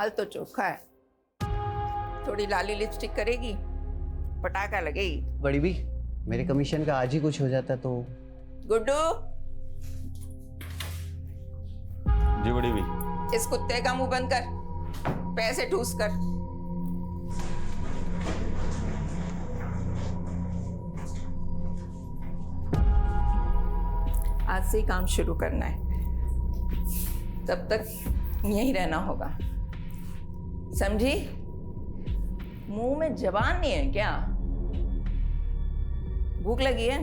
माल तो चोखा है। थोड़ी लाली लिपस्टिक करेगी, पटाखा लगेगी। बड़ी भी, मेरे कमीशन का आज ही कुछ हो जाता तो। गुड्डू, जी बड़ी भी। इस कुत्ते का मुंह बंद कर, पैसे ठूस कर। आज से ही काम शुरू करना है, तब तक यहीं रहना होगा, समझी? मुंह में जबान नहीं है क्या? भूख लगी है?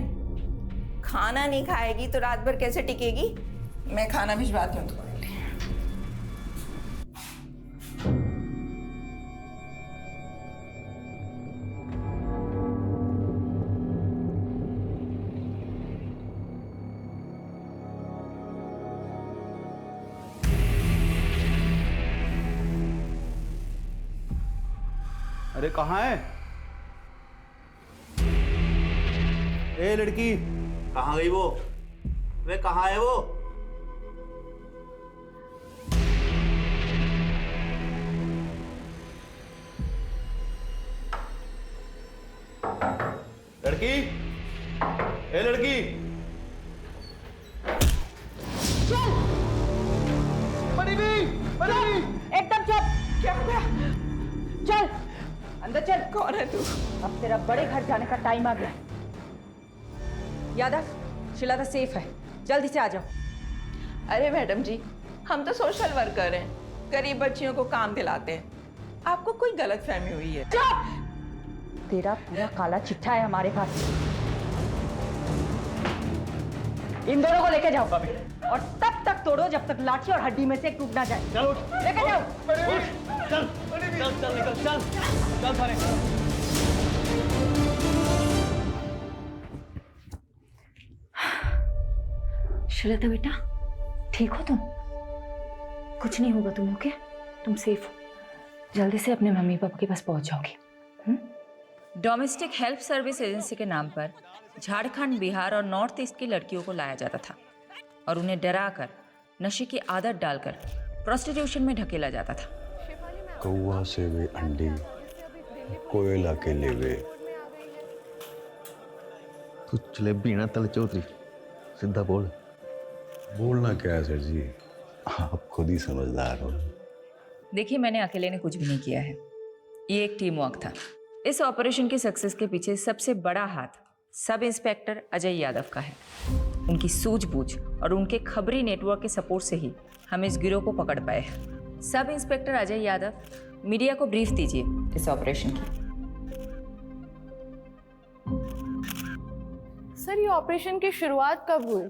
खाना नहीं खाएगी तो रात भर कैसे टिकेगी? मैं खाना भिजवाती हूँ तुम्हारे लिए। अरे कहाँ है? ए लड़की, कहाँ गई वो? वे कहाँ है वो? लड़की, ए लड़की। चल बड़ी भी, एकदम चुप। क्या हो गया? चल अंदर चल। कौन है तू? अब तेरा बड़े घर जाने का टाइम आ गया। यादव, शीला तो सेफ है, जल्दी से आ जाओ। अरे मैडम जी, हम तो सोशल वर्कर हैं, गरीब बच्चियों को काम दिलाते हैं। आपको कोई गलत फहमी हुई है। चुप! तेरा पूरा काला चिट्ठा है हमारे पास। इन दोनों को लेके जाओ और तब तक तोड़ो जब तक लाठी और हड्डी में से एक टूट ना जाए। चलो लेके जाओ। चल चल निकल, चल चल थाने। श्वेता बेटा, ठीक हो तुम? कुछ नहीं होगा तुम्हें, ओके? तुम सेफ हो। जल्दी से अपने मम्मी पापा के पास पहुंच जाओगी। डोमेस्टिक हेल्प सर्विस एजेंसी के नाम पर झारखंड, बिहार और नॉर्थ ईस्ट की लड़कियों को लाया जाता था और उन्हें डराकर, नशे की आदत डालकर प्रोस्टिट्यूशन में ढकेला जाता था। कौआ से वे अंडे, कोयला के लेवे। तू जलेबी ना तल चौधरी, सीधा बोल। बोलना क्या है सर जी, आप खुद ही समझदार हो। देखिए, मैंने अकेले ने कुछ भी नहीं किया है, ये एक टीम वर्क था। इस ऑपरेशन की सक्सेस के पीछे सबसे बड़ा हाथ सब इंस्पेक्टर अजय यादव का है। उनकी सूझबूझ और उनके खबरी नेटवर्क के सपोर्ट से ही हम इस गिरोह को पकड़ पाए हैं। Sub inspector Ajay Yadav, media को ब्रीफ दीजिए इस ऑपरेशन की। सर, ये ऑपरेशन की शुरुआत कब हुई?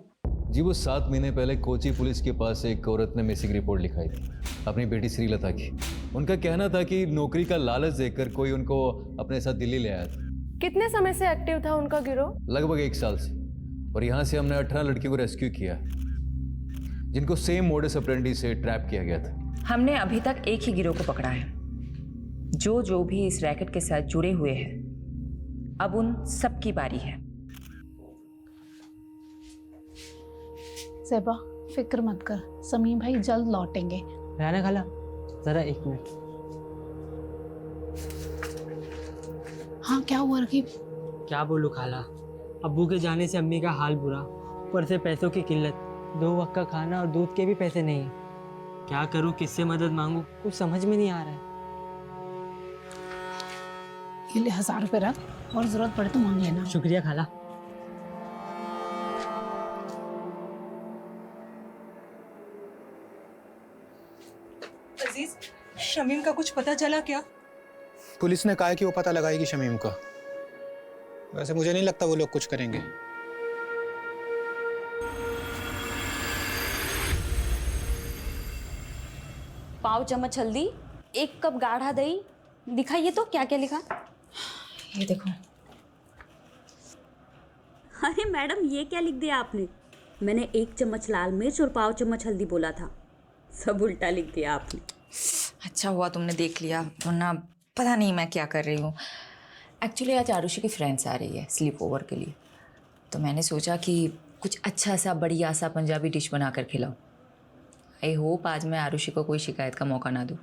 जी वो 7 महीने पहले कोची पुलिस के पास एक औरत ने मिसिंग रिपोर्ट लिखाई थी, अपनी बेटी श्रीलता की। उनका कहना था कि नौकरी का लालच देकर कोई उनको अपने साथ दिल्ली ले आया था। कितने समय से एक्टिव था उनका गिरोह? लगभग 1 साल से। और यहाँ से हमने 18 लड़कियों को रेस्क्यू किया, जिनको सेम मोडस ऑपरेंडी से ट्रैप किया गया था। हमने अभी तक एक ही गिरोह को पकड़ा है। जो भी इस रैकेट के साथ जुड़े हुए हैं, अब उन सबकी बारी है। ज़ेबा, फिक्र मत कर, समीम भाई जल्द लौटेंगे। राना खाला, जरा 1 मिनट। हाँ, क्या हुआ रकीब? क्या बोलूँ खाला, अब्बू के जाने से अम्मी का हाल बुरा, ऊपर से पैसों की किल्लत, 2 वक्त का खाना और दूध के भी पैसे नहीं है। क्या करूँ, किससे मदद मांगूँ, कुछ समझ में नहीं आ रहा है। ये ले 1000 रुपये रख, और जरूरत पड़े तो मांग लेना। शुक्रिया खाला। अजीज, शमीम का कुछ पता चला क्या? पुलिस ने कहा है कि वो पता लगाएगी शमीम का। वैसे मुझे नहीं लगता वो लोग कुछ करेंगे। पाव चम्मच हल्दी, 1 कप गाढ़ा दही। दिखाइए तो क्या क्या लिखा। ये देखो। अरे मैडम, ये क्या लिख दिया आपने? मैंने 1 चम्मच लाल मिर्च और पाव चम्मच हल्दी बोला था, सब उल्टा लिख दिया आपने। अच्छा हुआ तुमने देख लिया, वरना पता नहीं मैं क्या कर रही हूँ। एक्चुअली आज आरुषि की फ्रेंड्स आ रही है स्लीप ओवर के लिए, तो मैंने सोचा कि कुछ अच्छा सा बढ़िया सा पंजाबी डिश बना कर खिलाऊं। आई होप आज मैं आरुषि को कोई शिकायत का मौका ना दूँ।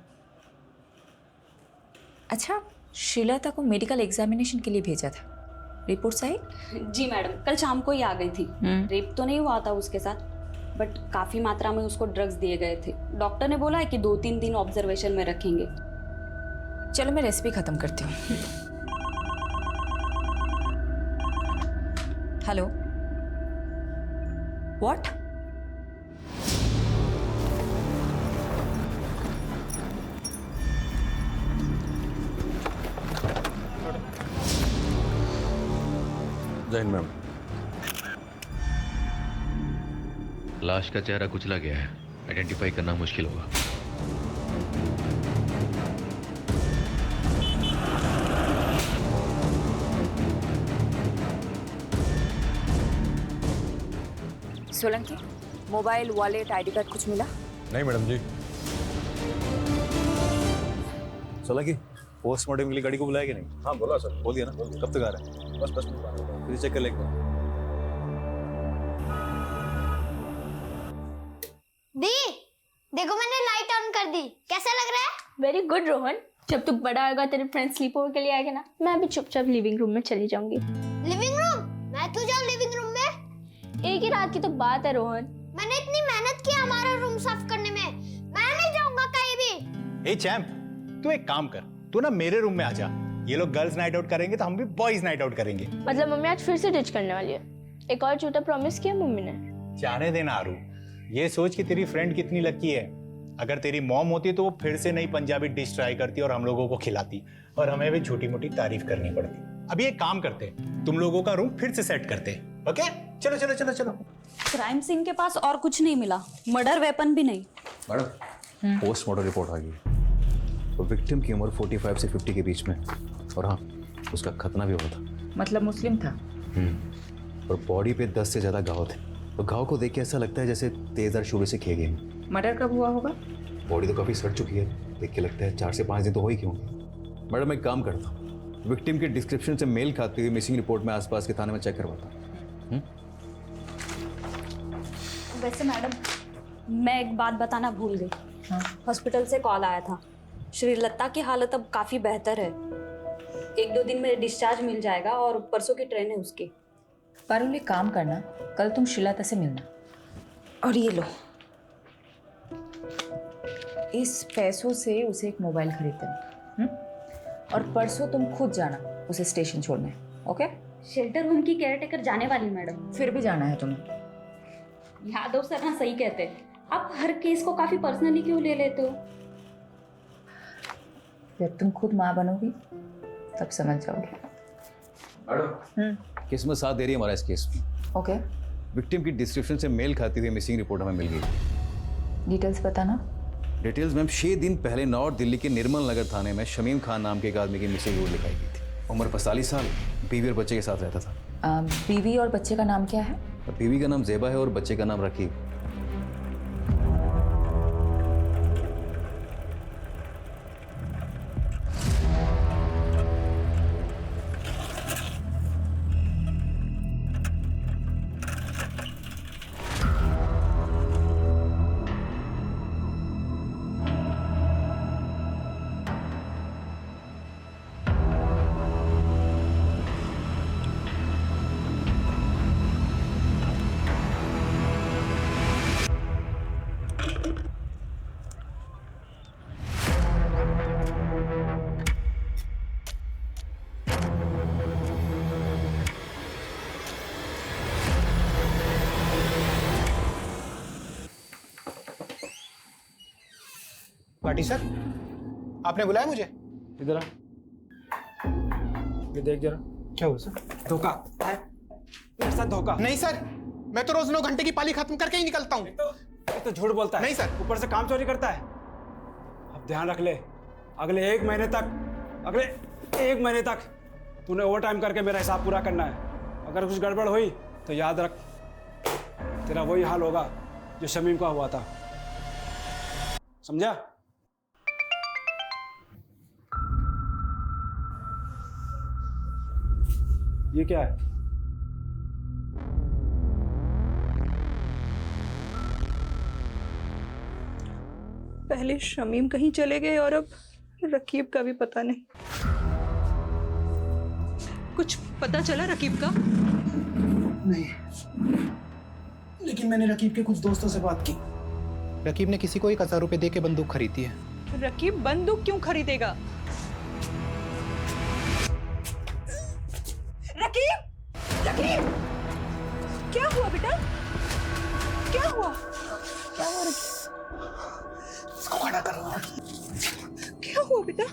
अच्छा, श्रीलता को मेडिकल एग्जामिनेशन के लिए भेजा था, रिपोर्ट्स आई? जी मैडम, कल शाम को ही आ गई थी। रेप तो नहीं हुआ था उसके साथ, बट काफ़ी मात्रा में उसको ड्रग्स दिए गए थे। डॉक्टर ने बोला है कि 2-3 दिन ऑब्जर्वेशन में रखेंगे। चलो मैं रेसिपी ख़त्म करती हूँ। Hello, what? जैन मैम, लाश का चेहरा कुचला गया है, आइडेंटिफाई करना मुश्किल होगा। Solanki, mobile, wallet, ID card कुछ मिला? नहीं मैडम जी। सोलंकी, पोस्टमार्टम के लिए गाड़ी को बुलाया कि नहीं? हाँ बोला सर। बोल दिया ना? कब तक आ रहा है? बस फिर चेक कर लेगा। दी, देखो मैंने लाइट ऑन कर दी, कैसा लग रहा है? Very good Rohan. जब तू बड़ा होगा तेरे फ्रेंड स्लीप ओवर के लिए आएगा ना, मैं भी चुपचाप लिविंग रूम में चली जाऊंगी। Living room? मैं क्यों जाऊँ लिविंग रूम में? एक ही रात की तो बात है रोहन। मैंने इतनी मेहनत की हमारा रूम साफ करने में, मैं नहीं जाऊंगा कहीं भी। ए चैम्प, तू एक काम कर, तू ना मेरे रूम में आ जा। ये लोग गर्ल्स नाइट आउट करेंगे तो हम भी बॉयज नाइट आउट करेंगे। मतलब मम्मी आज फिर से डिच करने वाली है? एक और झूठा प्रॉमिस किया मम्मी ने। जाने देना आरू, ये सोच कि तेरी फ्रेंड कितनी लकी है। अगर तेरी मॉम होती तो वो फिर से नई पंजाबी डिश ट्राई करती और हम लोगों को खिलाती, और हमें भी छोटी मोटी तारीफ करनी पड़ती। अभी एक काम करते, तुम लोगों का रूम फिर से सेट करते, ओके? चलो चलो चलो चलो। क्राइम सीन के पास और कुछ नहीं मिला, मर्डर वेपन भी नहीं। मैडम, पोस्टमार्टम रिपोर्ट आ गई। तो विक्टिम की उम्र 45 से 50 के बीच में, और हाँ, उसका खतना भी हुआ था। मतलब मुस्लिम था? और बॉडी पे 10 से ज़्यादा घाव थे। तो घाव को देख के ऐसा लगता है जैसे तेज़दार शूले से किए गए। मर्डर कब हुआ होगा? बॉडी तो काफ़ी सड़ चुकी है, देख के लगता है 4 से 5 दिन तो हो ही क्यों। मैडम, एक काम करता हूँ, विक्टिम के डिस्क्रिप्शन से मेल खाती हुई मिसिंग रिपोर्ट में आसपास के थाने में चेक करवाता हूँ। वैसे मैडम, मैं एक बात बताना भूल गई। हॉस्पिटल से कॉल आया था, श्रीलता की हालत अब काफ़ी बेहतर है। 1-2 दिन में डिस्चार्ज मिल जाएगा और परसों की ट्रेन है उसकी। पारुल, एक काम करना, कल तुम श्रीलता से मिलना। और ये लो, इस पैसों से उसे एक मोबाइल खरीद देना। और परसों तुम खुद जाना उसे स्टेशन छोड़ने, ओके? शेल्टर होम की केयरटेकर जाने वाली मैडम। फिर भी जाना है तुम्हें। यादव सर ना सही कहते हैं, आप हर केस को काफ़ी पर्सनली क्यों ले लेते हो? जब तुम खुद माँ बनोगी तब समझ जाओगे। किस्मत साथ दे रही है हमारा इस केस में। ओके। विक्टिम की डिस्क्रिप्शन से मेल खाती हुई मिसिंग रिपोर्ट हमें मिल गई। डिटेल्स बताना। डिटेल्स मैम, 6 दिन पहले नॉर्थ दिल्ली के निर्मल नगर थाने में शमीम खान नाम के एक आदमी की मिसिंग रिपोर्ट लिखाई गई थी। उम्र 45 साल, बीवी और बच्चे के साथ रहता था। बीवी और बच्चे का नाम क्या है? बीवी का नाम ज़ेबा है और बच्चे का नाम रकीब। पार्टी सर, आपने बुलाया मुझे? इधर आ, ये देख जरा। क्या हुआ सर? धोखा मेरे साथ, धोखा। नहीं सर, मैं तो रोज 9 घंटे की पाली खत्म करके ही निकलता हूँ। तो झूठ बोलता है। नहीं सर। ऊपर से काम चोरी करता है। अब ध्यान रख ले, अगले 1 महीने तक तूने ओवर टाइम करके मेरा हिसाब पूरा करना है। अगर कुछ गड़बड़ हुई तो याद रख, तेरा वही हाल होगा जो शमीम का हुआ था, समझा? ये क्या है? पहले शमीम कहीं चले गए और अब रकीब का भी पता नहीं। कुछ पता चला रकीब का? नहीं, लेकिन मैंने रकीब के कुछ दोस्तों से बात की। रकीब ने किसी को 1000 रुपए दे के बंदूक खरीदी है। रकीब बंदूक क्यों खरीदेगा? रकीब! रकीब! क्या हुआ बेटा? क्या हुआ? क्या हुआ रकीब? इसको खड़ा करो। क्या हुआ बेटा?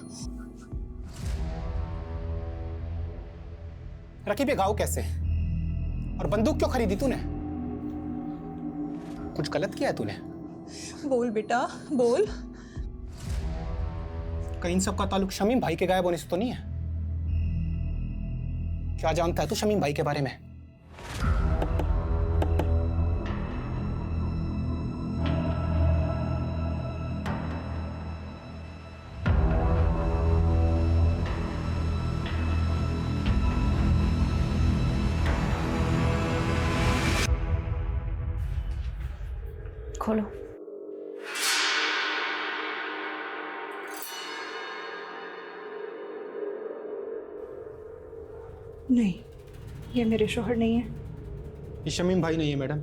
रकीब ये गाँव कैसे? और बंदूक क्यों खरीदी तूने? कुछ गलत किया है तूने? बोल बेटा, बोल। कहीं इन सब का ताल्लुक शमीम भाई के गायब होने से तो नहीं है? क्या जानता है तू शमीम भाई के बारे में? खोलो। नहीं, ये मेरे शोहर नहीं है। ये शमीम भाई नहीं है मैडम।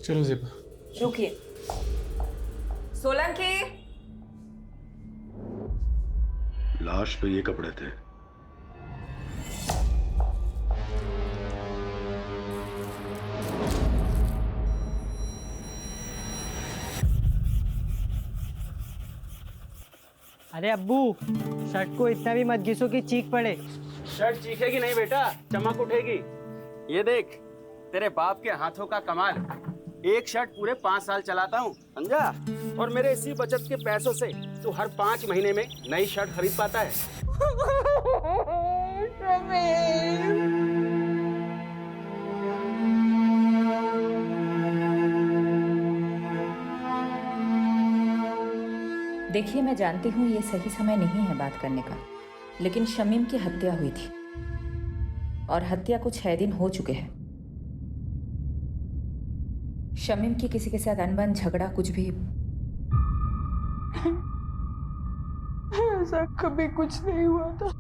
चलो ज़ेबा। रुकिए। सोलंकी। लाश पे ये कपड़े थे। अरे अब्बू, शर्ट को इतना भी मत घिसो कि चीख पड़े। शर्ट चीखेगी नहीं बेटा, चमक उठेगी। ये देख, तेरे बाप के हाथों का कमाल। एक शर्ट पूरे 5 साल चलाता हूँ, समझा? और मेरे इसी बचत के पैसों से तू हर 5 महीने में नई शर्ट खरीद पाता है। देखिए, मैं जानती हूँ ये सही समय नहीं है बात करने का, लेकिन शमीम की हत्या हुई थी और हत्या को 6 दिन हो चुके हैं। शमीम की किसी के साथ अनबन, झगड़ा, कुछ भी? ऐसा कभी कुछ नहीं हुआ था।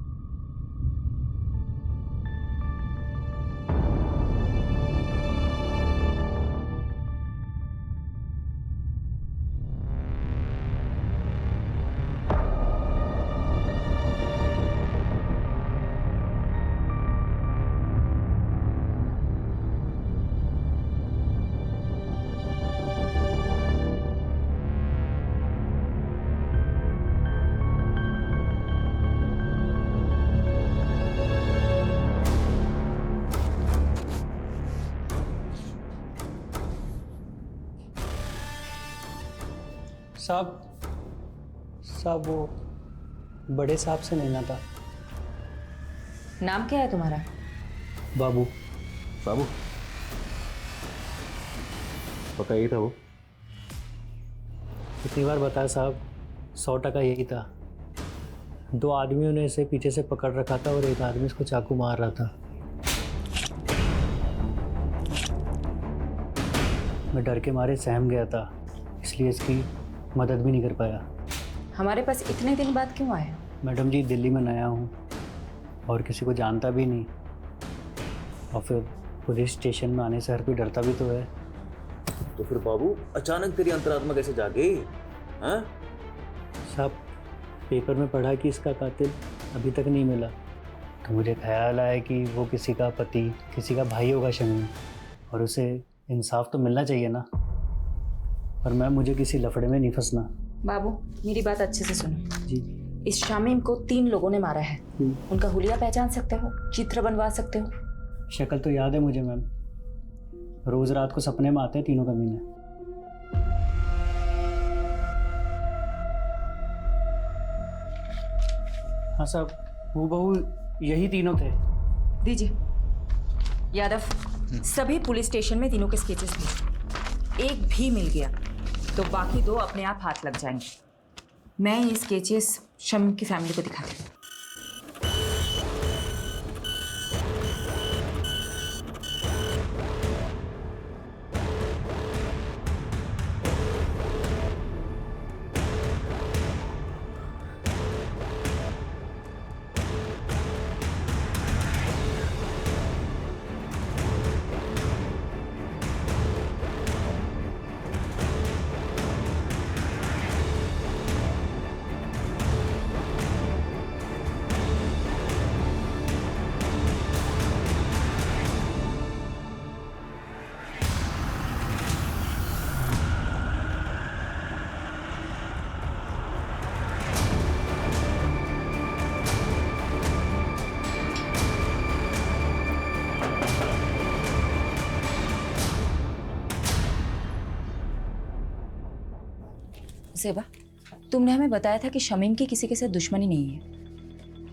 साहब वो बड़े साहब से मिलना था। नाम क्या है तुम्हारा? बाबू। बाबू पक्का यही था वो? कितनी बार बताया साहब, 100% यही था। 2 आदमियों ने इसे पीछे से पकड़ रखा था और एक आदमी इसको चाकू मार रहा था। मैं डर के मारे सहम गया था, इसलिए इसकी मदद भी नहीं कर पाया। हमारे पास इतने दिन बाद क्यों आए? मैडम जी, दिल्ली में नया हूँ और किसी को जानता भी नहीं, और फिर पुलिस स्टेशन में आने से हर कोई डरता भी तो है। तो फिर बाबू अचानक तेरी अंतरात्मा कैसे जागी? हाँ साहब, पेपर में पढ़ा कि इसका कातिल अभी तक नहीं मिला, तो मुझे ख्याल आया कि वो किसी का पति, किसी का भाई होगा शमीम, और उसे इंसाफ तो मिलना चाहिए ना। पर मैम, मुझे किसी लफड़े में नहीं फंसना। बाबू, मेरी बात अच्छे से सुनो जी। इस शामीम को 3 लोगों ने मारा है। उनका हुलिया पहचान सकते हो? चित्र बनवा सकते हो? शक्ल तो याद है मुझे मैम, रोज रात को सपने में आते हैं तीनों कमीने। हाँ साहब, हूबहू यही तीनों थे। दीजिए। यादव, सभी पुलिस स्टेशन में तीनों के स्केचेस थे। एक भी मिल गया तो बाकी 2 अपने आप हाथ लग जाएंगे। मैं ये स्केचेस शमीम की फैमिली को दिखाती हूँ। सेबा, तुमने हमें बताया था कि शमीम की किसी के साथ दुश्मनी नहीं है,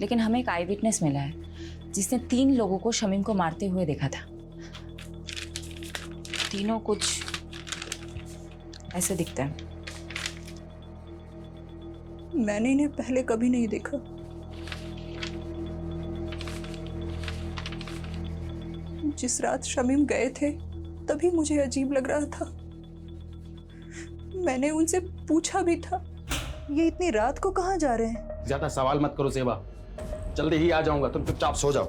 लेकिन हमें एक आई विटनेस मिला है जिसने 3 लोगों को शमीम को मारते हुए देखा था। तीनों कुछ ऐसे दिखते हैं। मैंने इन्हें पहले कभी नहीं देखा। जिस रात शमीम गए थे तभी मुझे अजीब लग रहा था। मैंने उनसे पूछा भी था, ये इतनी रात को कहाँ जा रहे हैं? ज्यादा सवाल मत करो सेबा, जल्दी ही आ जाऊंगा, तुम चुपचाप सो जाओ।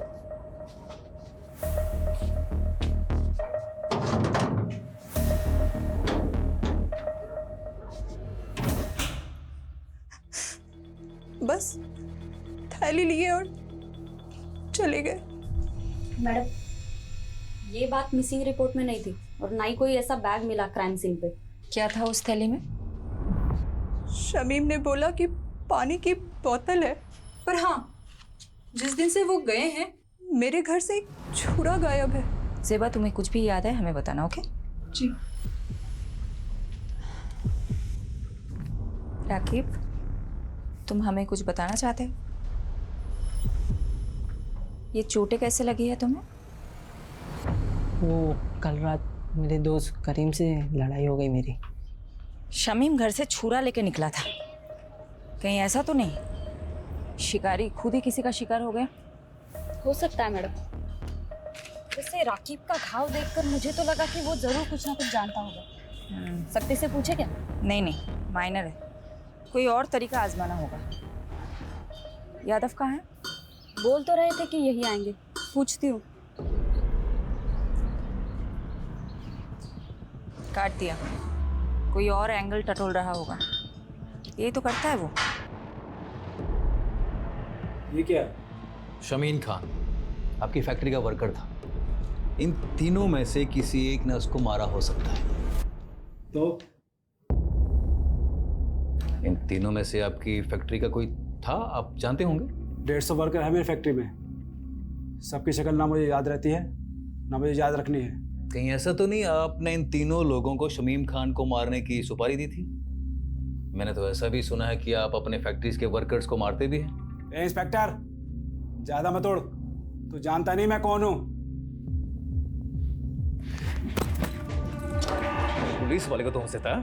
बस थैली लिए और चले गए। मैडम, ये बात मिसिंग रिपोर्ट में नहीं थी और ना ही कोई ऐसा बैग मिला क्राइम सीन पे। क्या था उस थैली में? शमीम ने बोला कि पानी की बोतल है, पर हाँ, जिस दिन से वो गए हैं मेरे घर से एक छुरा गायब है। सेबा, तुम्हें कुछ भी याद है हमें बताना, ओके? जी। राकीब, तुम हमें कुछ बताना चाहते हो? ये चोटें कैसे लगी है तुम्हें? वो कल रात मेरे दोस्त करीम से लड़ाई हो गई मेरी। शमीम घर से छुरा लेके निकला था, कहीं ऐसा तो नहीं शिकारी खुद ही किसी का शिकार हो गया? हो सकता है मैडम। वैसे राकीब का घाव देखकर मुझे तो लगा कि वो जरूर कुछ ना कुछ जानता होगा। सकते से पूछे क्या? नहीं, माइनर है, कोई और तरीका आजमाना होगा। यादव कहाँ है? बोल तो रहे थे कि यही आएंगे, पूछती हूँ। काट दिया, कोई और एंगल टटोल रहा होगा। यही तो करता है वो। ये क्या? शमीन खान आपकी फैक्ट्री का वर्कर था। इन तीनों में से किसी एक ने उसको मारा हो सकता है। तो इन तीनों में से आपकी फैक्ट्री का कोई था, आप जानते होंगे? 150 वर्कर है मेरी फैक्ट्री में। सबकी शक्ल ना मुझे याद रहती है ना मुझे याद रखनी है। कहीं ऐसा तो नहीं आपने इन तीनों लोगों को शमीम खान को मारने की सुपारी दी थी? मैंने तो ऐसा भी सुना है कि आप अपने फैक्ट्रीज के वर्कर्स को मारते भी हैं। ए इंस्पेक्टर, ज्यादा मत उड़, तू जानता नहीं मैं कौन हूं। पुलिस वाले को तो हंसता है।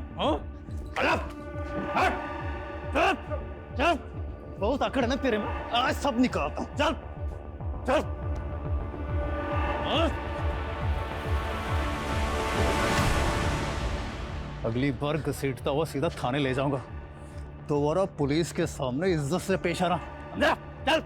बहुत आकड़ है ना तेरे में, आज सब निकालता हूं। चल चल। अगली बार घसीटता हुआ सीधा थाने ले जाऊंगा। दोबारा पुलिस के सामने इज्जत से पेश आना, समझा? चल।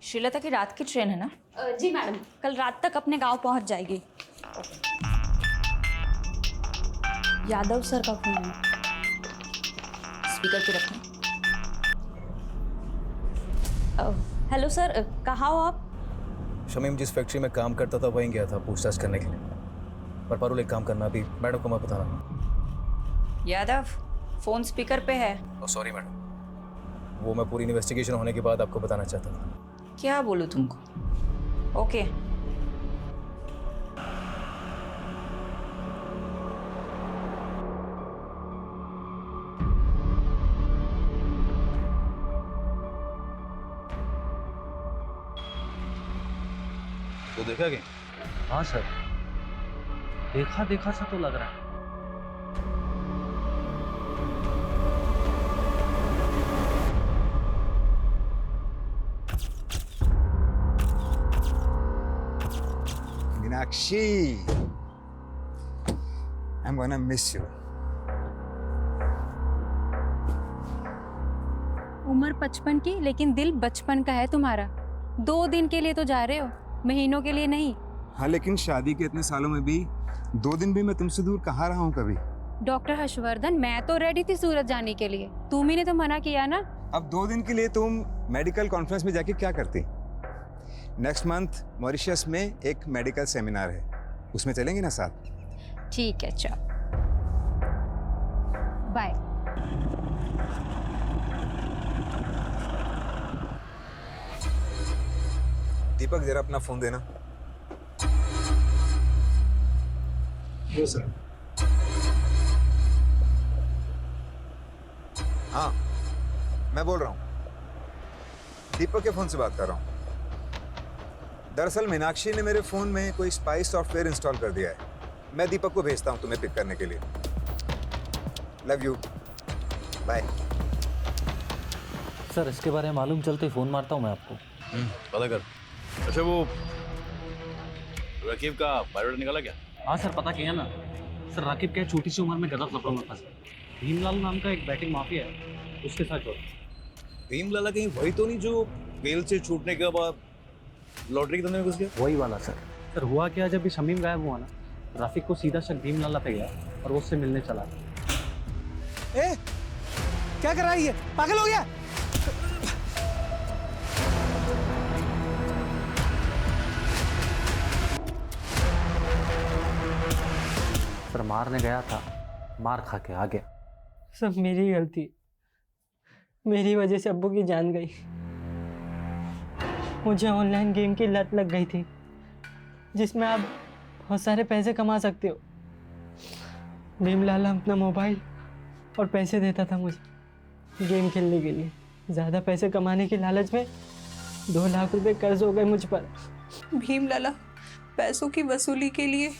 श्रीलता की रात की ट्रेन है ना? जी मैडम, कल रात तक अपने गांव पहुंच जाएगी। यादव सर का फोन है। स्पीकर पे रखना। हेलो सर, कहाँ हो आप? शमीम जिस फैक्ट्री में काम करता था वहीं गया था पूछताछ करने के लिए। पर पारुल एक काम करना, अभी मैडम को मैं बताना। यादव, फोन स्पीकर पे है। सॉरी मैडम, वो मैं पूरी इन्वेस्टिगेशन होने के बाद आपको बताना चाहता था। क्या बोलूं तुमको? ओके। तो देखा क्या? हाँ सर, देखा देखा सा तो लग रहा है। Meenakshi, I'm gonna miss you. उम्र 55 की लेकिन दिल बचपन का है तुम्हारा। 2 दिन के लिए तो जा रहे हो, महीनों के लिए नहीं। हाँ, लेकिन शादी के इतने सालों में भी 2 दिन भी मैं तुमसे दूर कहाँ रहा हूँ कभी। डॉक्टर हर्षवर्धन, मैं तो रेडी थी सूरत जाने के लिए, तुम ही ने तो मना किया ना। अब 2 दिन के लिए तुम मेडिकल कॉन्फ्रेंस में जाके क्या करती? नेक्स्ट मंथ मॉरिशस में एक मेडिकल सेमिनार है, उसमें चलेंगे ना साथ? ठीक है, चल बाय। दीपक जरा अपना फोन देना। Yes sir. हाँ, मैं बोल रहा हूँ, दीपक के फोन से बात कर रहा हूँ। दरअसल मीनाक्षी ने मेरे फोन में कोई स्पाई सॉफ्टवेयर इंस्टॉल कर दिया है। मैं दीपक को भेजता हूँ तुम्हें पिक करने के लिए। Love you, bye. सर इसके बारे में मालूम चलते फ़ोन मारता हूँ मैं आपको। पता कर। अच्छा वो रकीब का बायोडाटा निकाला क्या? हाँ सर, पता किया ना सर। राकिब क्या छोटी सी उम्र में गजब लफड़ों में फंसा। भीमलाल नाम का एक बैटिंग माफिया है, उसके साथ जोड़ा। भीमलाला कहीं वही तो नहीं जो बेल से छूटने के बाद लॉटरी के धंधे में घुस गया? वही वाला सर। सर हुआ क्या, जब भी शमीम गायब हुआ ना, राफिक को सीधा शक भीमलाला पे गया और वो उससे मिलने चला। ए, क्या कर रहा है ये? पागल हो गया? सर मारने गया था, मार खा के आ गया। सब मेरी गलती, मेरी वजह से अब्बू की जान गई। मुझे ऑनलाइन गेम की लत लग गई थी, जिसमें आप बहुत सारे पैसे कमा सकते हो। भीमलाला अपना मोबाइल और पैसे देता था मुझे गेम खेलने के लिए। ज़्यादा पैसे कमाने के लालच में 2 लाख रुपए कर्ज हो गए मुझ पर। भीमलाला पैसों की वसूली के लिए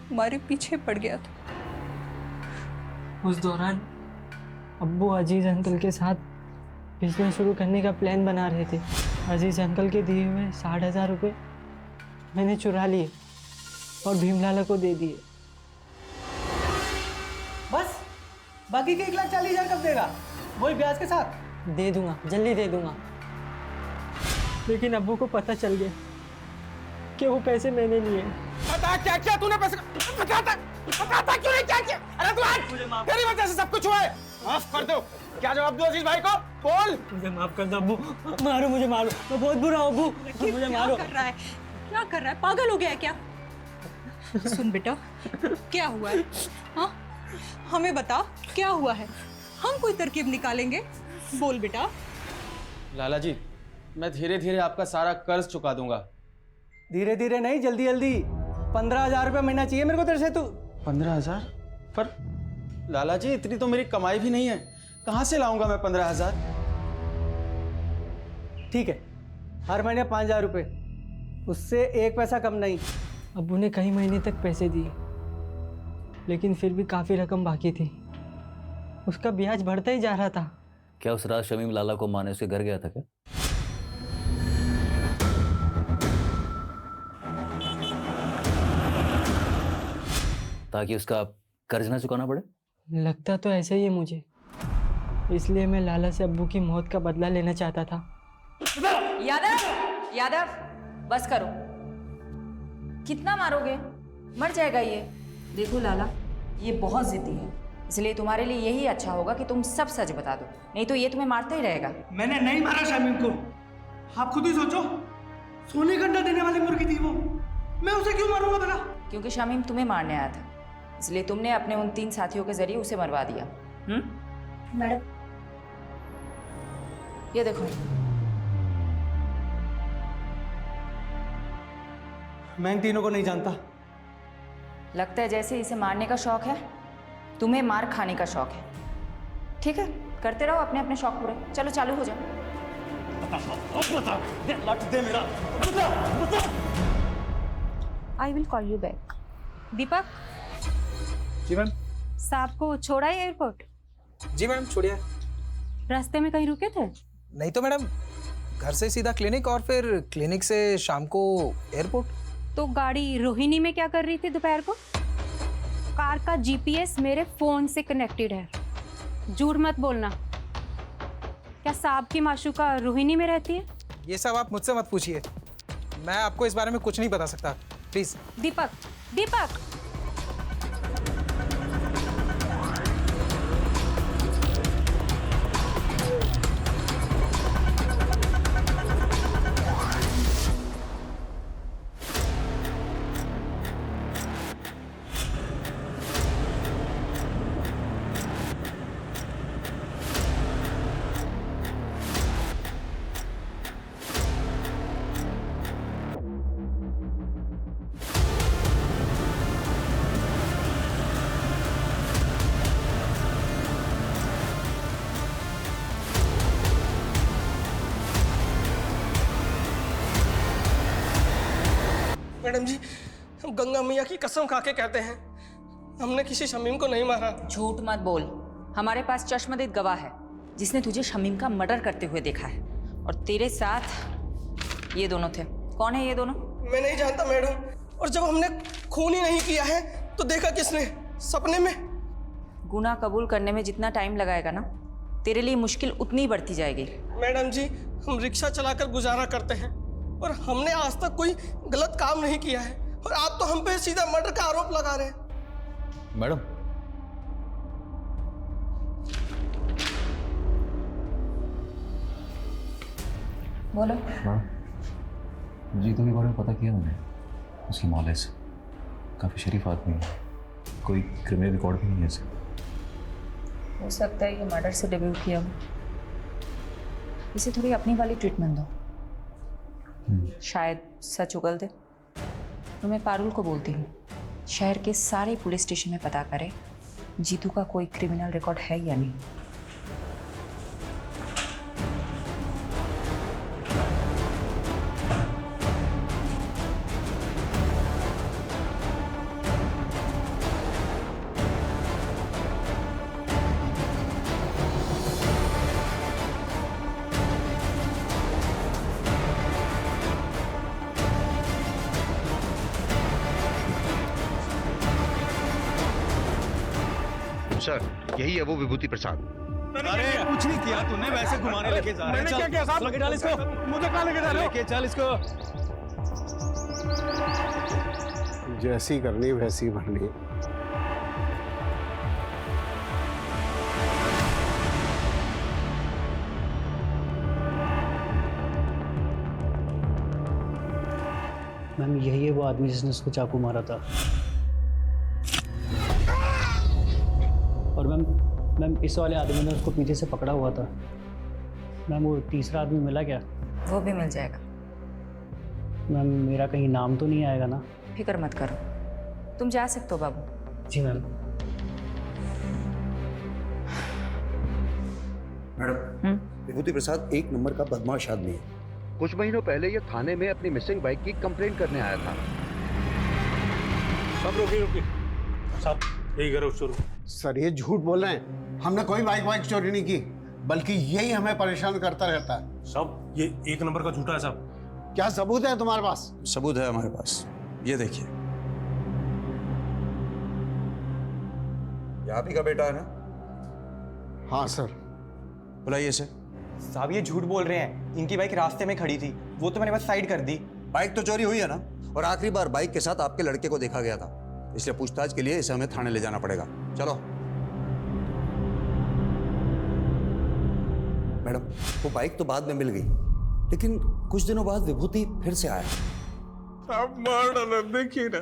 हमारे पीछे पड़ गया था। उस दौरान अब्बू अजीज़ अंकल के साथ बिजनेस शुरू करने का प्लान बना रहे थे। अजीज़ अंकल के दिए हुए 60,000 रुपये मैंने चुरा लिए और भीमलाला को दे दिए। बस बाकी के 1,40,000 कब देगा? वही ब्याज के साथ? दे दूंगा, जल्दी दे दूंगा। लेकिन अब्बू को पता चल गया कि वो पैसे मैंने लिए। बता क्या किया तूने पैसे? बताता क्यों नहीं, क्या किया? अरे तू आज तेरी वजह से सब कुछ हुआ है। माफ कर दो। क्या जवाब दूं अजीज भाई को? बोल। मुझे माफ कर दो अब्बू, मारो मुझे, मारो, मैं बहुत बुरा हूं अब्बू, मुझे मारो। क्या कर रहा है? क्या कर रहा है? पागल हो गया है क्या? सुन बेटा, क्या हुआ है? हाँ, हमें बता क्या हुआ है, हम कोई तरकीब निकालेंगे। बोल बेटा। लाला जी, मैं धीरे धीरे आपका सारा कर्ज चुका दूंगा। धीरे धीरे नहीं, जल्दी जल्दी। 15,000 रुपये महीना चाहिए मेरे को तेरे से। तू 15,000? पर लाला जी इतनी तो मेरी कमाई भी नहीं है, कहाँ से लाऊंगा मैं 15,000? ठीक है, हर महीने 5,000 रुपये, उससे 1 पैसा कम नहीं। अब्बू ने कई महीने तक पैसे दिए, लेकिन फिर भी काफ़ी रकम बाकी थी। उसका ब्याज बढ़ता ही जा रहा था। क्या उस रात शमीम लाला को मारने उसके घर गया था क्या? ताकि उसका कर्ज ना चुकाना पड़े? लगता तो ऐसा ही है मुझे, इसलिए मैं लाला से अब्बू की मौत का बदला लेना चाहता था। यादव, यादव, बस करो। कितना मारोगे? मर जाएगा ये। देखो लाला, ये बहुत जिद्दी है, इसलिए तुम्हारे लिए यही अच्छा होगा कि तुम सब सच बता दो, नहीं तो ये तुम्हें मारता ही रहेगा। मैंने नहीं मारा शमीम को, आप खुद ही सोचो। सोने का अंडा देने वाली मुर्गी थी वो, मैं उसे क्यों मारूंगा भला? क्योंकि शमीम तुम्हें मारने आया था, इसलिए तुमने अपने उन 3 साथियों के जरिए उसे मरवा दिया। मैडम, ये देखो। मैं इन तीनों को नहीं जानता। लगता है जैसे इसे मारने का शौक है, तुम्हें मार खाने का शौक है। ठीक है, करते रहो अपने अपने शौक पूरे। चलो चालू हो जाओ। I will call you back. Deepak. जी मैम। साहब को छोड़ा है एयरपोर्ट? जी मैम, छोड़िए। रास्ते में कहीं रुके थे? नहीं तो मैडम, घर से सीधा क्लिनिक और फिर क्लिनिक से शाम को एयरपोर्ट। तो गाड़ी रोहिणी में क्या कर रही थी दोपहर को? कार का जीपीएस मेरे फोन से कनेक्टेड है, झूठ मत बोलना। क्या साहब की माशूका रोहिणी में रहती है? ये सब आप मुझसे मत पूछिए, मैं आपको इस बारे में कुछ नहीं बता सकता, प्लीज। Deepak, Deepak. मैडम जी, हम गंगा मैया की कसम खा के कहते हैं, हमने किसी शमीम को नहीं मारा। झूठ मत बोल। हमारे पास चश्मदीद गवाह है जिसने तुझे शमीम का मर्डर करते हुए देखा है, और तेरे साथ ये दोनों थे। कौन है ये दोनों? मैं नहीं जानता मैडम, और जब हमने खून ही नहीं किया है तो देखा किसने? सपने में। गुनाह कबूल करने में जितना टाइम लगाएगा ना, तेरे लिए मुश्किल उतनी ही बढ़ती जाएगी। मैडम जी, हम रिक्शा चलाकर गुजारा करते हैं और हमने आज तक कोई गलत काम नहीं किया है, और आप तो हम पे सीधा मर्डर का आरोप लगा रहे हैं। मैडम, बोलो। जीतू के बारे में पता किया मैंने। उसकी नॉलेज काफ़ी शरीफ आदमी है, कोई क्रिमिनल रिकॉर्ड भी नहीं है इसे। हो सकता है ये मर्डर से डेब्यू किया हो। इसे थोड़ी अपनी वाली ट्रीटमेंट दो, शायद सच उगल दे। तो मैं पारुल को बोलती हूँ शहर के सारे पुलिस स्टेशन में पता करे जीतू का कोई क्रिमिनल रिकॉर्ड है या नहीं। सर, यही है वो विभूति प्रसाद। अरे कुछ नहीं किया तूने, वैसे घुमाने लेके जा रहे हैं। मैंने क्या किया साहब? लेके डाल इसको। मुझे कहाँ लेके जा रहे हो? लेके चल इसको। जैसी करनी वैसी भरनी। मैम यही है वो आदमी जिसने उसको चाकू मारा था। और मैम इस वाले आदमी ने उसको पीछे से पकड़ा हुआ था। मैम वो तीसरा आदमी मिला क्या? वो भी मिल जाएगा। मैम मेरा कहीं नाम तो नहीं आएगा ना? फिक्र मत करो, तुम जा सकते हो बाबू। जी मैम। मैडम, विभूति प्रसाद एक नंबर का बदमाश आदमी है। कुछ महीनों पहले ये थाने में अपनी मिसिंग बाइक की कंप्लेंट करने आया था। सब रोकी साहब, यही करो शुरू। सर ये झूठ बोल रहे हैं, हमने कोई बाइक चोरी नहीं की, बल्कि यही हमें परेशान करता रहता है। साहब ये एक नंबर का झूठा है साहब। क्या सबूत है तुम्हारे पास? सबूत है हमारे पास, ये देखिए। ये आप ही का बेटा है ना? हाँ सर। बुलाइए इसे। साहब ये झूठ बोल रहे हैं, इनकी बाइक रास्ते में खड़ी थी, वो तो मैंने बस साइड कर दी। बाइक तो चोरी हुई है ना, और आखिरी बार बाइक के साथ आपके लड़के को देखा गया था, इसलिए पूछताछ के लिए इसे हमें थाने ले जाना पड़ेगा। चलो। मैडम, वो बाइक तो बाद में मिल गई, लेकिन कुछ दिनों बाद विभूति फिर से आया। आप मार डालो, देखिए ना,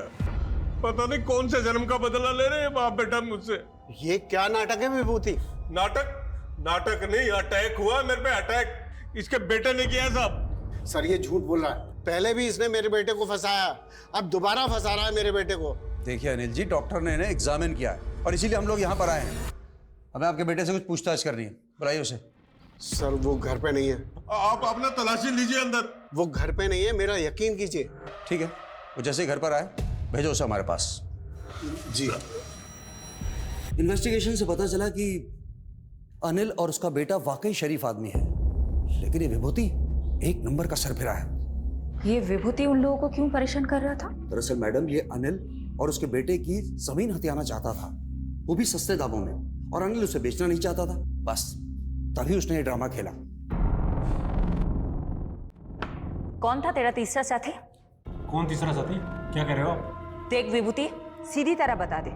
पता नहीं कौन से जन्म का बदला ले रहे हैं बाप बेटा मुझसे। ये क्या नाटक है विभूति? नाटक नहीं, अटैक हुआ मेरे पे, अटैक इसके बेटे ने किया साहब। सर ये झूठ बोल रहा है, पहले भी इसने मेरे बेटे को फंसाया, अब दोबारा फंसा रहा है मेरे बेटे को। देखिए अनिल जी, डॉक्टर ने इन्हें एग्जामिन किया है और इसीलिए हम लोग यहाँ पर आए हैं। हमें आपके बेटे से कुछ पूछताछ करनी है, बुलाइए उसे। सर वो घर पे नहीं है। आप अपना तलाशी लीजिए अंदर। वो घर पे नहीं है, मेरा यकीन कीजिए। ठीक है, वो जैसे ही घर पर आए भेजो उसे हमारे पास। जी। इन्वेस्टिगेशन से पता चला कि अनिल और उसका बेटा वाकई शरीफ आदमी है, लेकिन ये विभूति एक नंबर का सरफिरा है। ये विभूति उन लोगों को क्यों परेशान कर रहा था? दरअसल मैडम, ये अनिल और उसके बेटे की जमीन हथियाना चाहता था, वो भी सस्ते दामों में, और अनिल उसे बेचना नहीं चाहता था। बस तभी उसने ये ड्रामा खेला। कौन था तेरा तीसरा साथी? कौन तीसरा साथी? क्या कह रहे हो आप? देख विभूति, सीधी तरह बता दे,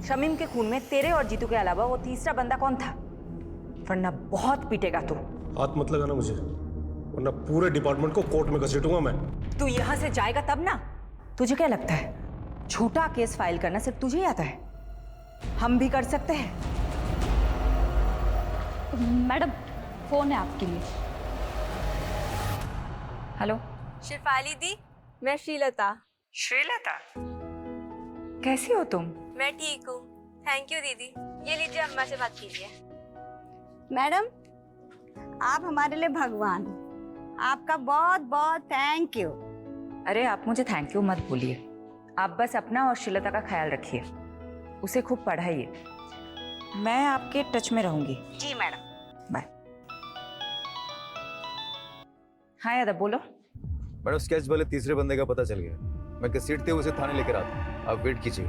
शमीम के खून में तेरे और जीतू के अलावा वो तीसरा बंदा कौन था? वरना बहुत पीटेगा तू। हाथ मत लगाना मुझे, वरना पूरे डिपार्टमेंट को कोर्ट में घसीटूंगा मैं। तू यहाँ से जाएगा तब ना। तुझे क्या लगता है झूठा केस फाइल करना सिर्फ तुझे ही आता है? हम भी कर सकते हैं। मैडम फोन है आपके लिए। हेलो। शिफाली दी, मैं श्रीलता। श्रीलता, कैसी हो तुम? मैं ठीक हूँ, थैंक यू दीदी। ये लीजिए, अम्मा से बात कीजिए। मैडम आप हमारे लिए भगवान, आपका बहुत बहुत थैंक यू। अरे आप मुझे थैंक यू मत बोलिए, आप बस अपना और श्रीलता का ख्याल रखिए, उसे खूब पढ़ाइए। मैं आपके टच में रहूंगी। जी मैडम। बाय। हाँ यादव बोलो। मैडम स्केच वाले तीसरे बंदे का पता चल गया, मैं घसीटते हुए उसे थाने लेकर आता हूँ, आप वेट कीजिए।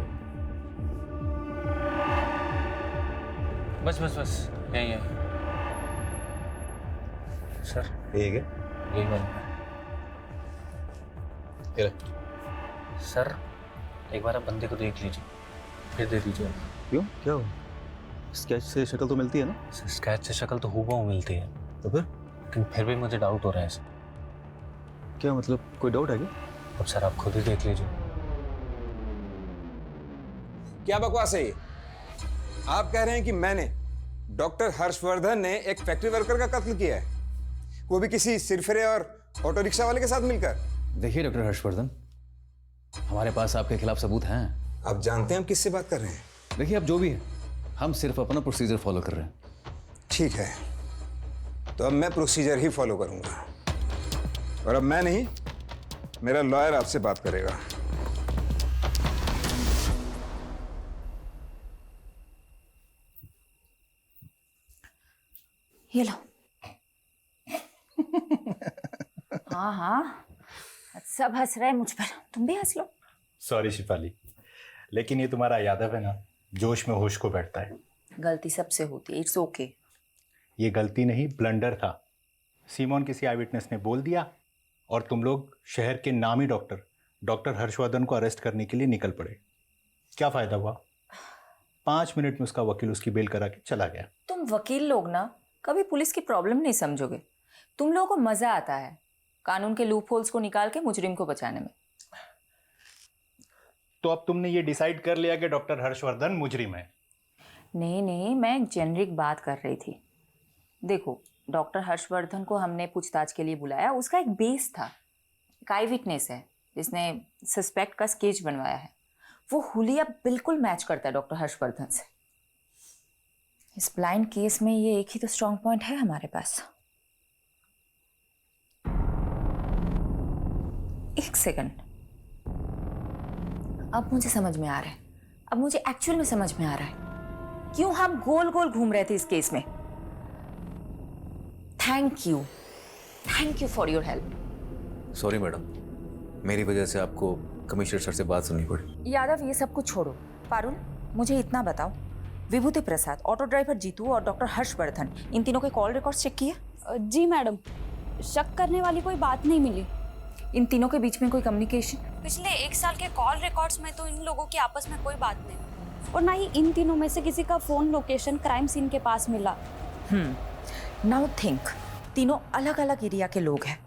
बस बस बस यही है सर। यही है यही बन सर, एक बार आप बंदे को देख लीजिए फिर दे दीजिए। क्यों, क्या हुआ? स्केच से शक्ल तो मिलती है ना? स्केच से शक्ल तो हूबहू मिलती है, तो फिर भी मुझे डाउट हो रहा है सर। क्या मतलब, कोई डाउट है क्या? अब सर आप खुद ही देख लीजिए। क्या बकवास है ये? आप कह रहे हैं कि मैंने, डॉक्टर हर्षवर्धन ने एक फैक्ट्री वर्कर का कत्ल किया है, वो भी किसी सिरफिरे और ऑटो रिक्शा वाले के साथ मिलकर? देखिए डॉक्टर हर्षवर्धन, हमारे पास आपके खिलाफ सबूत हैं। आप जानते हैं हम किससे बात कर रहे हैं? देखिए आप जो भी है, हम सिर्फ अपना प्रोसीजर फॉलो कर रहे हैं। ठीक है, तो अब मैं प्रोसीजर ही फॉलो करूंगा, और अब मैं नहीं, मेरा लॉयर आपसे बात करेगा। ये लो। हाँ हाँ, सब हंस रहे हैं मुझ पर, तुम भी हंस लो। सॉरी शिफाली, लेकिन ये तुम्हारा यादव है ना, जोश में होश को बैठता है। गलती सबसे होती है, इट्स ओके। ये गलती नहीं, ब्लंडर था। सीमोन किसी आई विटनेस ने बोल दिया और तुम लोग शहर के नामी डॉक्टर हर्षवर्धन को अरेस्ट करने के लिए निकल पड़े। क्या फायदा हुआ? 5 मिनट में उसका वकील उसकी बेल करा के चला गया। तुम वकील लोग ना कभी पुलिस की प्रॉब्लम नहीं समझोगे। तुम लोगों को मजा आता है कानून के लूप होल्स को निकाल के मुजरिम को बचाने में। तो अब तुमने ये डिसाइड कर लिया कि डॉक्टर हर्षवर्धन मुजरिम है? नहीं, मैं एक जेनरिक बात कर रही थी। देखो, डॉक्टर हर्षवर्धन को हमने पूछताछ के लिए बुलाया, उसका एक बेस था, एक आई विटनेस है जिसने सस्पेक्ट का स्केच बनवाया है। वो हुलिया बिल्कुल मैच करता है डॉक्टर हर्षवर्धन से। इस ब्लाइंड केस में ये एक ही तो स्ट्रॉन्ग पॉइंट है हमारे पास। एक सेकंड, अब मुझे समझ में आ रहा है, अब मुझे एक्चुअल में समझ में आ रहा है क्यों हम गोल गोल घूम रहे थे इस केस में। Thank you for your help. Sorry madam, मेरी वजह से आपको कमिश्नर सर से बात सुननी पड़ी। यादव, ये सब कुछ छोड़ो। पारुल, मुझे इतना बताओ, विभूति प्रसाद, ऑटो ड्राइवर जीतू और डॉक्टर हर्षवर्धन, इन तीनों के कॉल रिकॉर्ड्स चेक किए? जी मैडम, शक करने वाली कोई बात नहीं मिली। इन तीनों के बीच में कोई कम्युनिकेशन? पिछले 1 साल के कॉल रिकॉर्ड्स में तो इन लोगों की आपस में कोई बात नहीं, और ना ही इन तीनों में से किसी का फोन लोकेशन क्राइम सीन के पास मिला। नाउ थिंक, तीनों अलग अलग एरिया के लोग हैं।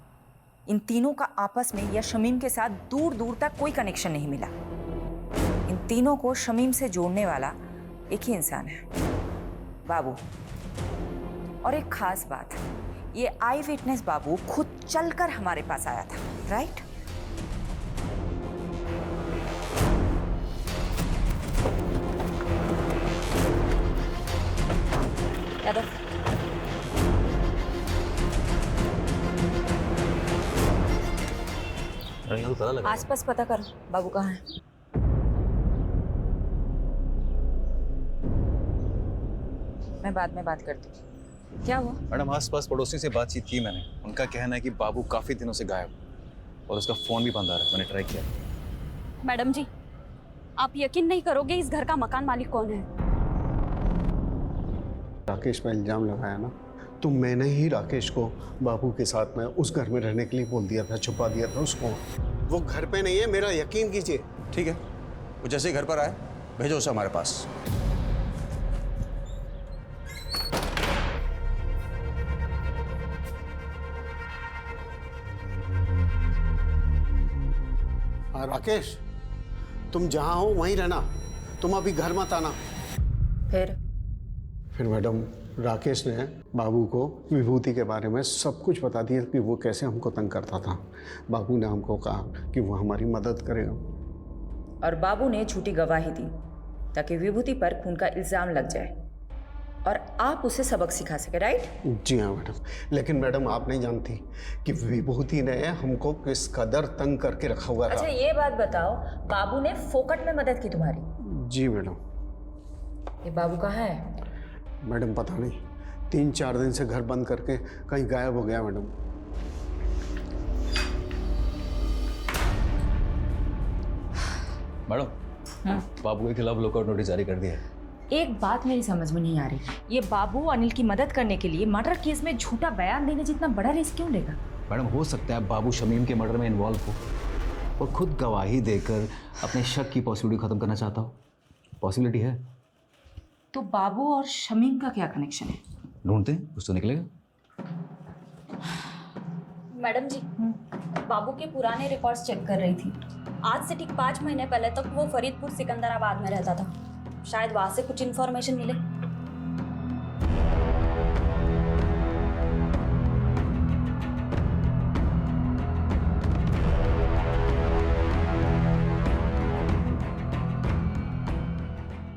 इन तीनों का आपस में या शमीम के साथ दूर दूर तक कोई कनेक्शन नहीं मिला। इन तीनों को शमीम से जोड़ने वाला एक ही इंसान है, बाबू। और एक खास बात, ये आई विटनेस बाबू खुद चलकर हमारे पास आया था, राइट? यादव, आसपास पता कर बाबू कहाँ है। मैं बाद में बात करती हूँ। क्या हुआ? मैडम, आसपास पड़ोसी से बातचीत की मैंने, उनका कहना है कि बाबू काफी दिनों से गायब और उसका फोन भी बंद आ रहा है। मैंने ट्राई किया। मैडम जी, आप यकीन नहीं करोगे इस घर का मकान मालिक कौन है। राकेश पर इल्जाम लगाया ना, तो मैंने ही राकेश को बाबू के साथ में उस घर में रहने के लिए बोल दिया था, छुपा दिया था उसको। वो घर पे नहीं है, मेरा यकीन कीजिए। ठीक है, वो जैसे ही घर पर आए भेजो उसे हमारे पास। राकेश, तुम जहां हो वहीं रहना, तुम अभी घर मत आना। फिर मैडम, राकेश ने बाबू को विभूति के बारे में सब कुछ बता दिया कि वो कैसे हमको तंग करता था। बाबू ने हमको कहा कि वो हमारी मदद करेगा, और बाबू ने झूठी गवाही दी ताकि विभूति पर खून का इल्जाम लग जाए और आप उसे सबक सिखा सके, राइट? जी हाँ मैडम, लेकिन मैडम आप नहीं जानती कि विभूति ने हमको किस कदर तंग करके रखा हुआ था। अच्छा ये बात बताओ, बाबू ने फोकट में मदद की तुम्हारी? जी मैडम। ये बाबू कहाँ है? मैडम पता नहीं, 3-4 दिन से घर बंद करके कहीं गायब हो गया मैडम। मैडम, बाबू के खिलाफ लुकआउट नोटिस जारी कर दिया है। एक बात मेरी समझ में नहीं आ रही, ये बाबू अनिल की मदद करने के लिए मर्डर केस में झूठा बयान देने जितना बड़ा रिस्क क्यों लेगा? मैडम हो सकता है बाबू शमीम के मर्डर में इन्वॉल्व हो और खुद गवाही देकर अपने शक की पॉसिबिलिटी खत्म करना चाहता हो। पॉसिबिलिटी है। तो बाबू और शमीम का क्या कनेक्शन है? ढूंढते हैं, कुछ तो निकलेगा। मैडम जी, बाबू के पुराने रिकॉर्ड्स चेक कर रही थी। आज से ठीक 5 महीने पहले तक वो फरीदपुर सिकंदराबाद में रहता था। शायद वहां से कुछ इन्फॉर्मेशन मिले।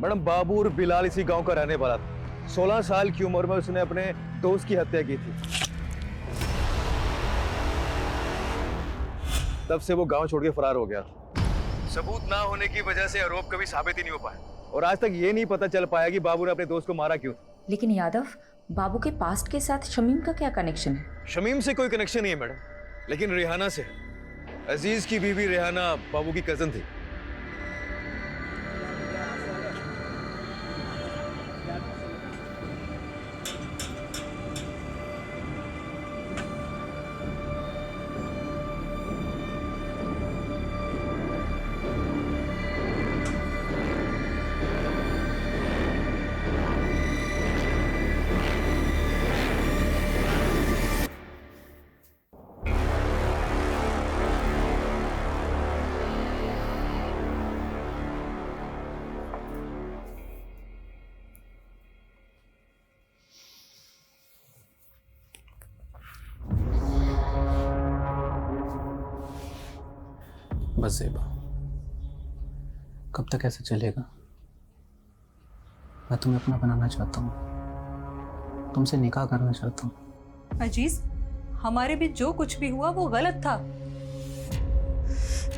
मैडम, बाबू और बिलाल इसी गांव का रहने वाला था। 16 साल की उम्र में उसने अपने दोस्त की हत्या की थी। तब से वो गांव छोड़ के फरार हो गया। सबूत ना होने की वजह से आरोप कभी साबित ही नहीं हो पाया और आज तक ये नहीं पता चल पाया कि बाबू ने अपने दोस्त को मारा क्यों। लेकिन यादव, बाबू के पास्ट के साथ शमीम का क्या कनेक्शन है? शमीम से कोई कनेक्शन नहीं है मैडम, लेकिन रेहाना से। अजीज की बीवी रेहाना बाबू की कजन थी। बस ज़ेबा, कब तक ऐसे चलेगा? मैं तुम्हें अपना बनाना चाहता हूँ, तुमसे निकाह करना चाहता हूँ। अजीज, हमारे बीच जो कुछ भी हुआ वो गलत था,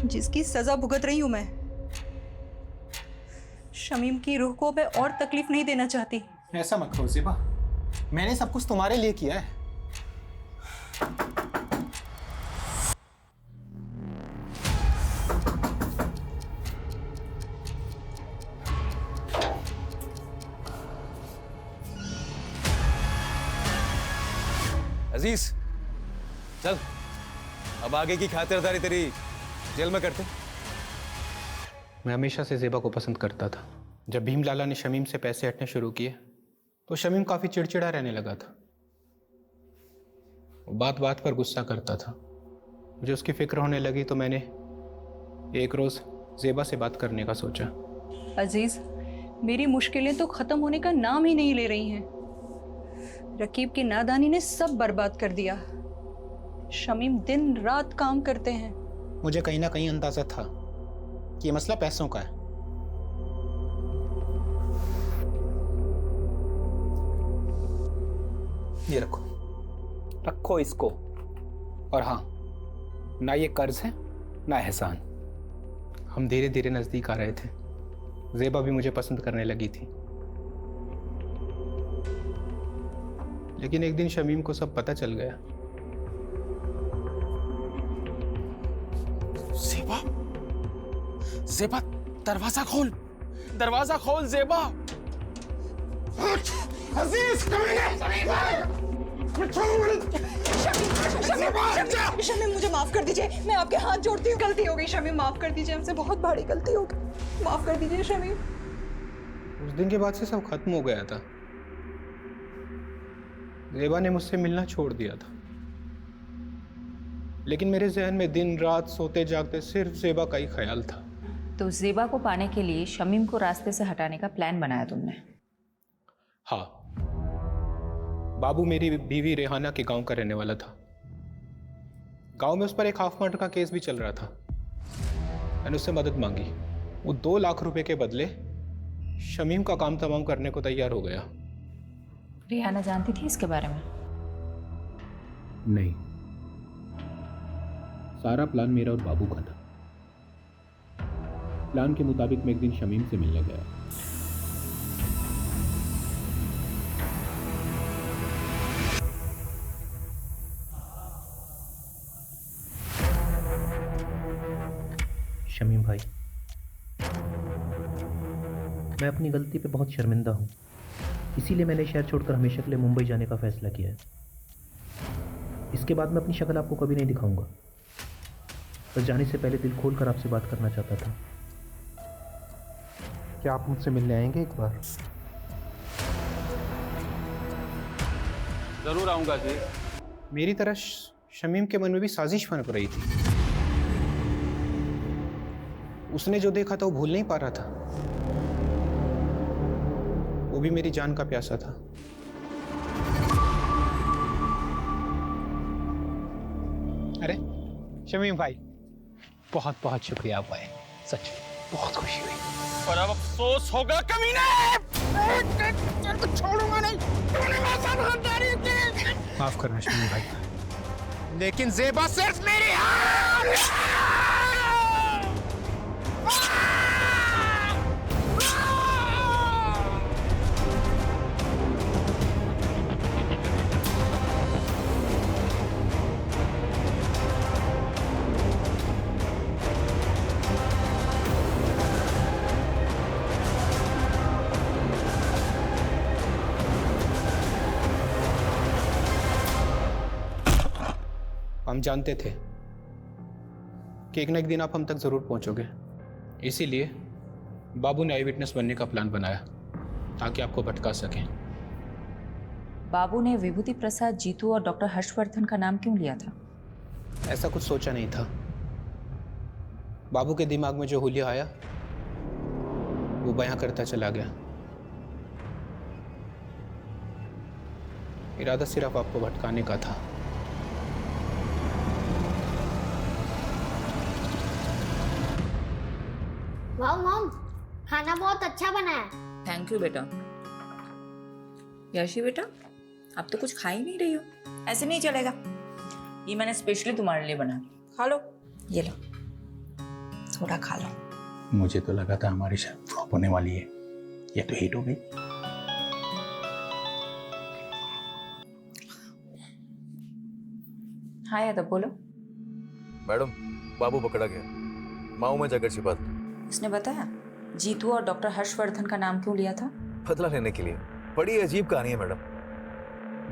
जिसकी सजा भुगत रही हूं मैं। शमीम की रूह को मैं और तकलीफ नहीं देना चाहती। ऐसा मत करो ज़ेबा, मैंने सब कुछ तुम्हारे लिए किया है। अजीज, चल अब आगे की खातिरदारी तेरी जेल में करते। मैं हमेशा से ज़ेबा को पसंद करता था। जब भीम लाला ने शमीम से पैसे हटने शुरू किए तो शमीम काफ़ी चिड़चिड़ा रहने लगा था। वो बात बात पर गुस्सा करता था। मुझे उसकी फिक्र होने लगी तो मैंने एक रोज़ ज़ेबा से बात करने का सोचा। अजीज, मेरी मुश्किलें तो खत्म होने का नाम ही नहीं ले रही हैं। रकीब की नादानी ने सब बर्बाद कर दिया। शमीम दिन रात काम करते हैं। मुझे कहीं ना कहीं अंदाजा था कि ये मसला पैसों का है। ये रखो, रखो इसको। और हाँ, ना ये कर्ज है ना एहसान। हम धीरे धीरे नजदीक आ रहे थे। ज़ेबा भी मुझे पसंद करने लगी थी। लेकिन एक दिन शमीम को सब पता चल गया। ज़ेबा, ज़ेबा, दरवाजा खोल, दरवाजा खोल ज़ेबा। अजीज, शमीम, मुझे माफ कर दीजिए, मैं आपके हाथ जोड़ती हूँ। गलती हो गई शमीम, माफ कर दीजिए, हमसे बहुत बड़ी गलती हो गई, माफ कर दीजिए शमीम। उस दिन के बाद से सब खत्म हो गया था। ज़ेबा ने मुझसे मिलना छोड़ दिया था, लेकिन मेरे जहन में दिन रात सोते जागते सिर्फ ज़ेबा का ही ख्याल था। तो ज़ेबा को पाने के लिए शमीम को रास्ते से हटाने का प्लान बनाया तुमने? हाँ, बाबू मेरी बीवी रेहाना के गांव का रहने वाला था। गांव में उस पर एक हाफ मर्डर का केस भी चल रहा था। मैंने उससे मदद मांगी। वो 2 लाख रुपए के बदले शमीम का काम तमाम करने को तैयार हो गया। रिहाना जानती थी इसके बारे में? नहीं, सारा प्लान मेरा और बाबू का था। प्लान के मुताबिक मैं एक दिन शमीम से मिलने गया। शमीम भाई, मैं अपनी गलती पे बहुत शर्मिंदा हूँ, इसीलिए मैंने शहर छोड़कर हमेशा के लिए मुंबई जाने का फैसला किया है। इसके बाद मैं अपनी शक्ल आपको कभी नहीं दिखाऊंगा। बस जाने से पहले दिल खोल कर आपसे बात करना चाहता था। क्या आप मुझसे मिलने आएंगे एक बार? जरूर आऊंगा जी। मेरी तरह शमीम के मन में भी साजिश बन रही थी। उसने जो देखा था वो भूल नहीं पा रहा था। वो भी मेरी जान का प्यासा था। अरे शमीम भाई, बहुत बहुत शुक्रिया आप आए, सच बहुत खुशी हुई। और अब अफसोस होगा कमीने, छोड़ूंगा नहीं। माफ करना शमीम भाई, लेकिन ज़ेबा सिर्फ मेरी हम जानते थे कि एक न एक दिन आप हम तक जरूर पहुंचोगे, इसीलिए बाबू ने आई विटनेस बनने का प्लान बनाया ताकि आपको भटका सकें। बाबू ने विभूति प्रसाद, जीतू और डॉक्टर हर्षवर्धन का नाम क्यों लिया था? ऐसा कुछ सोचा नहीं था। बाबू के दिमाग में जो हुलिया आया वो बयां करता चला गया। इरादा सिर्फ आपको भटकाने का था। वाह मॉम, खाना बहुत अच्छा बना है। थैंक यू बेटा। यशी बेटा, अब तो कुछ खा ही नहीं रही हो, ऐसे नहीं चलेगा। ये मैंने स्पेशली तुम्हारे लिए बनाया, खा लो। ये लो, थोड़ा खा लो। मुझे तो लगा था हमारी शायद फ्लॉप होने वाली है, ये तो हिट हो गई। हाँ यादव, बोलो। मैडम, बाबू पकड़ा गया, माऊ में जाकर छिपा था। उसने बताया जीतू और डॉक्टर हर्षवर्धन का नाम क्यों लिया था? बदला लेने के लिए। बड़ी अजीब कहानी है मैडम।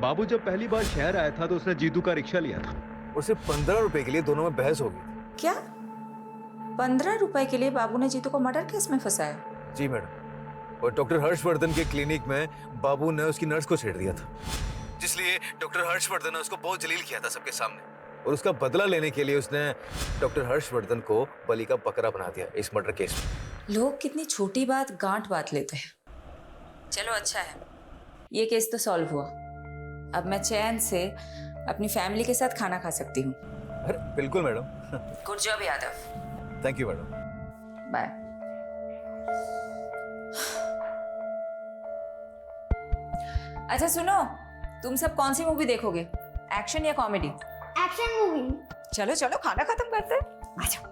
बाबू जब पहली बार शहर आया था तो उसने जीतू का रिक्शा लिया था और सिर्फ 15 रुपए के लिए दोनों में बहस हो गई। क्या 15 रुपए के लिए बाबू ने जीतू को मर्डर केस में फंसाया? जी मैडम, और डॉक्टर हर्षवर्धन के क्लिनिक में बाबू ने उसकी नर्स को छेड़ दिया था, जिसलिए डॉक्टर हर्षवर्धन ने उसको बहुत जलील किया था सबके सामने, और उसका बदला लेने के लिए उसने डॉक्टर हर्षवर्धन को बलि का बकरा बना दिया इस मर्डर केस में। लोग कितनी छोटी बात गांठ बात लेते हैं। चलो अच्छा है, ये केस तो सॉल्व हुआ। अब मैं चैन से अपनी फैमिली के साथ खाना खा सकती हूँ। अरे बिल्कुल madam. Good job Yadav. Thank you madam. Bye. अच्छा सुनो, तुम सब कौन सी मूवी देखोगे, एक्शन या कॉमेडी? Action movie. चलो चलो, खाना खत्म करते हैं, आ जाओ।